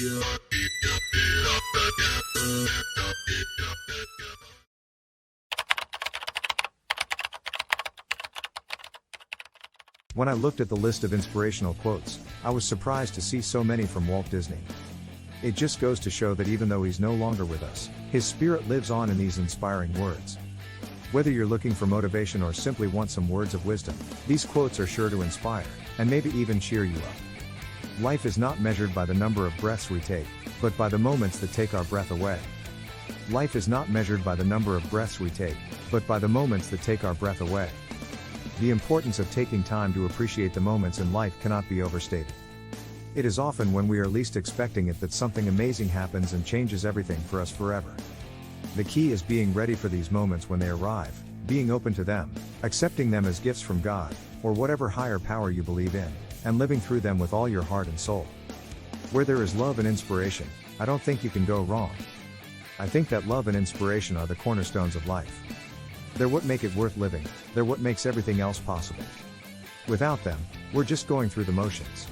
When I looked at the list of inspirational quotes, I was surprised to see so many from Walt Disney. It just goes to show that even though he's no longer with us, his spirit lives on in these inspiring words. Whether you're looking for motivation or simply want some words of wisdom, these quotes are sure to inspire, and maybe even cheer you up. Life is not measured by the number of breaths we take, but by the moments that take our breath away. Life is not measured by the number of breaths we take, but by the moments that take our breath away. The importance of taking time to appreciate the moments in life cannot be overstated. It is often when we are least expecting it that something amazing happens and changes everything for us forever. The key is being ready for these moments when they arrive, being open to them, accepting them as gifts from God, or whatever higher power you believe in, and living through them with all your heart and soul. Where there is love and inspiration, I don't think you can go wrong. I think that love and inspiration are the cornerstones of life. They're what make it worth living, they're what makes everything else possible. Without them, we're just going through the motions.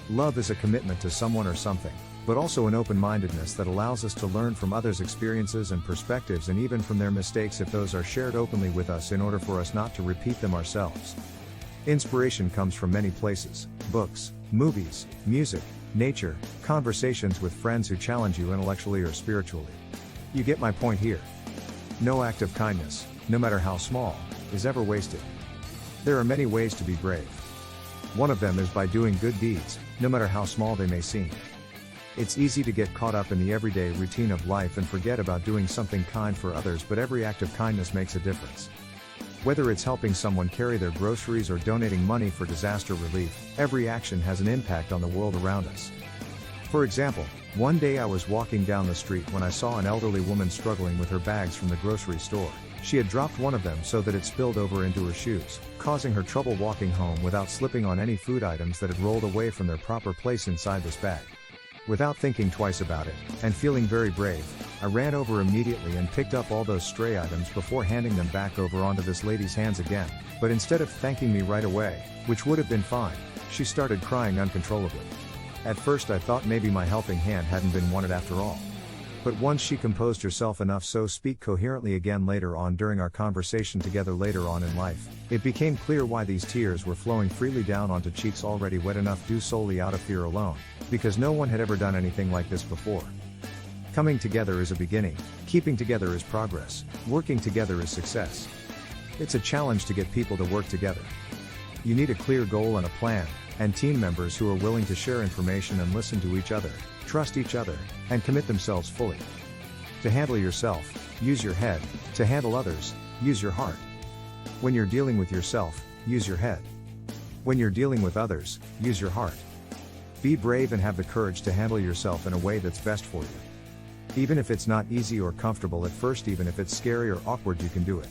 Love is a commitment to someone or something, but also an open-mindedness that allows us to learn from others' experiences and perspectives and even from their mistakes if those are shared openly with us in order for us not to repeat them ourselves. Inspiration comes from many places: books, movies, music, nature, conversations with friends who challenge you intellectually or spiritually. You get my point here. No act of kindness, no matter how small, is ever wasted. There are many ways to be brave. One of them is by doing good deeds, no matter how small they may seem. It's easy to get caught up in the everyday routine of life and forget about doing something kind for others, but every act of kindness makes a difference. Whether it's helping someone carry their groceries or donating money for disaster relief, every action has an impact on the world around us. For example, one day I was walking down the street when I saw an elderly woman struggling with her bags from the grocery store. She had dropped one of them so that it spilled over into her shoes, causing her trouble walking home without slipping on any food items that had rolled away from their proper place inside this bag. Without thinking twice about it, and feeling very brave, I ran over immediately and picked up all those stray items before handing them back over onto this lady's hands again. But instead of thanking me right away, which would have been fine, she started crying uncontrollably. At first I thought maybe my helping hand hadn't been wanted after all. But once she composed herself enough so speak coherently again later on during our conversation together later on in life, it became clear why these tears were flowing freely down onto cheeks already wet enough due solely out of fear alone, because no one had ever done anything like this before. Coming together is a beginning, keeping together is progress, working together is success. It's a challenge to get people to work together. You need a clear goal and a plan, and team members who are willing to share information and listen to each other, trust each other, and commit themselves fully. To handle yourself, use your head. To handle others, use your heart. When you're dealing with yourself, use your head. When you're dealing with others, use your heart. Be brave and have the courage to handle yourself in a way that's best for you. Even if it's not easy or comfortable at first, even if it's scary or awkward, you can do it.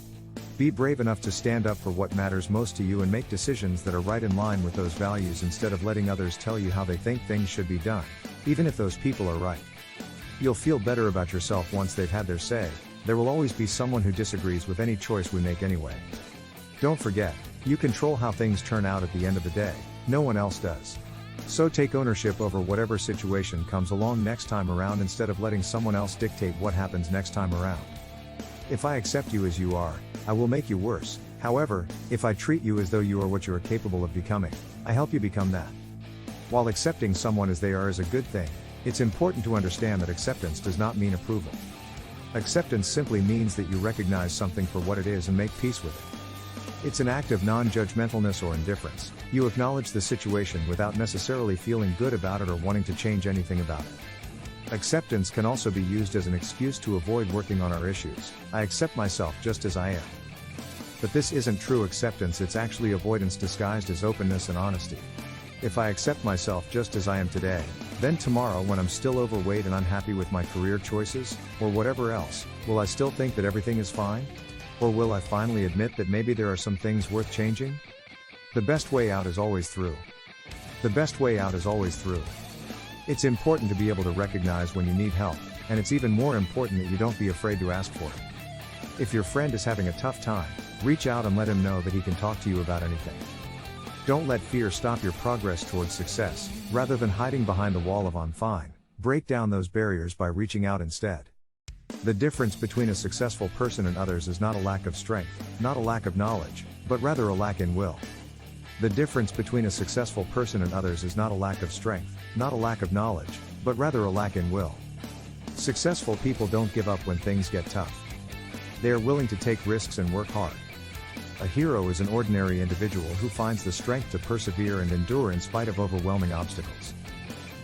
Be brave enough to stand up for what matters most to you and make decisions that are right in line with those values instead of letting others tell you how they think things should be done, even if those people are right. You'll feel better about yourself once they've had their say. There will always be someone who disagrees with any choice we make anyway. Don't forget, you control how things turn out at the end of the day, no one else does. So take ownership over whatever situation comes along next time around instead of letting someone else dictate what happens next time around. If I accept you as you are, I will make you worse. However, if I treat you as though you are what you are capable of becoming, I help you become that. While accepting someone as they are is a good thing, it's important to understand that acceptance does not mean approval. Acceptance simply means that you recognize something for what it is and make peace with it. It's an act of non-judgmentalness or indifference. You acknowledge the situation without necessarily feeling good about it or wanting to change anything about it. Acceptance can also be used as an excuse to avoid working on our issues. I accept myself just as I am. But this isn't true acceptance, it's actually avoidance disguised as openness and honesty. If I accept myself just as I am today, then tomorrow when I'm still overweight and unhappy with my career choices, or whatever else, will I still think that everything is fine? Or will I finally admit that maybe there are some things worth changing? The best way out is always through. The best way out is always through. It's important to be able to recognize when you need help, and it's even more important that you don't be afraid to ask for it. If your friend is having a tough time, reach out and let him know that he can talk to you about anything. Don't let fear stop your progress towards success. Rather than hiding behind the wall of "I'm fine," Break down those barriers by reaching out instead. The difference between a successful person and others is not a lack of strength, not a lack of knowledge, but rather a lack in will. The difference between a successful person and others is not a lack of strength, not a lack of knowledge, but rather a lack in will. Successful people don't give up when things get tough. They are willing to take risks and work hard. A hero is an ordinary individual who finds the strength to persevere and endure in spite of overwhelming obstacles.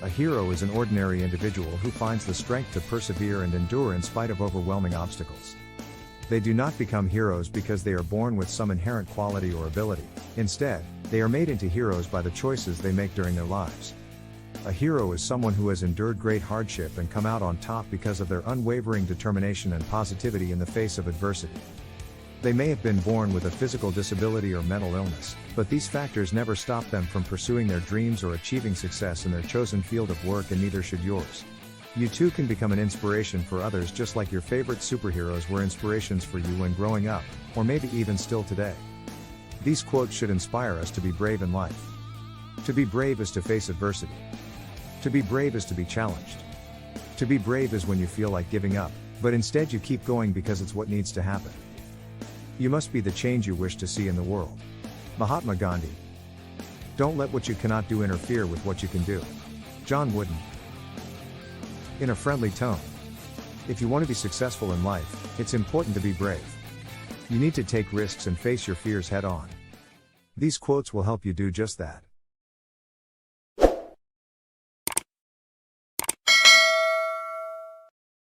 A hero is an ordinary individual who finds the strength to persevere and endure in spite of overwhelming obstacles. They do not become heroes because they are born with some inherent quality or ability. Instead, they are made into heroes by the choices they make during their lives. A hero is someone who has endured great hardship and come out on top because of their unwavering determination and positivity in the face of adversity. They may have been born with a physical disability or mental illness, but these factors never stop them from pursuing their dreams or achieving success in their chosen field of work, and neither should yours. You too can become an inspiration for others, just like your favorite superheroes were inspirations for you when growing up, or maybe even still today. These quotes should inspire us to be brave in life. To be brave is to face adversity. To be brave is to be challenged. To be brave is when you feel like giving up, but instead you keep going because it's what needs to happen. You must be the change you wish to see in the world. Mahatma Gandhi. Don't let what you cannot do interfere with what you can do. John Wooden. In a friendly tone. If you want to be successful in life, it's important to be brave. You need to take risks and face your fears head on. These quotes will help you do just that.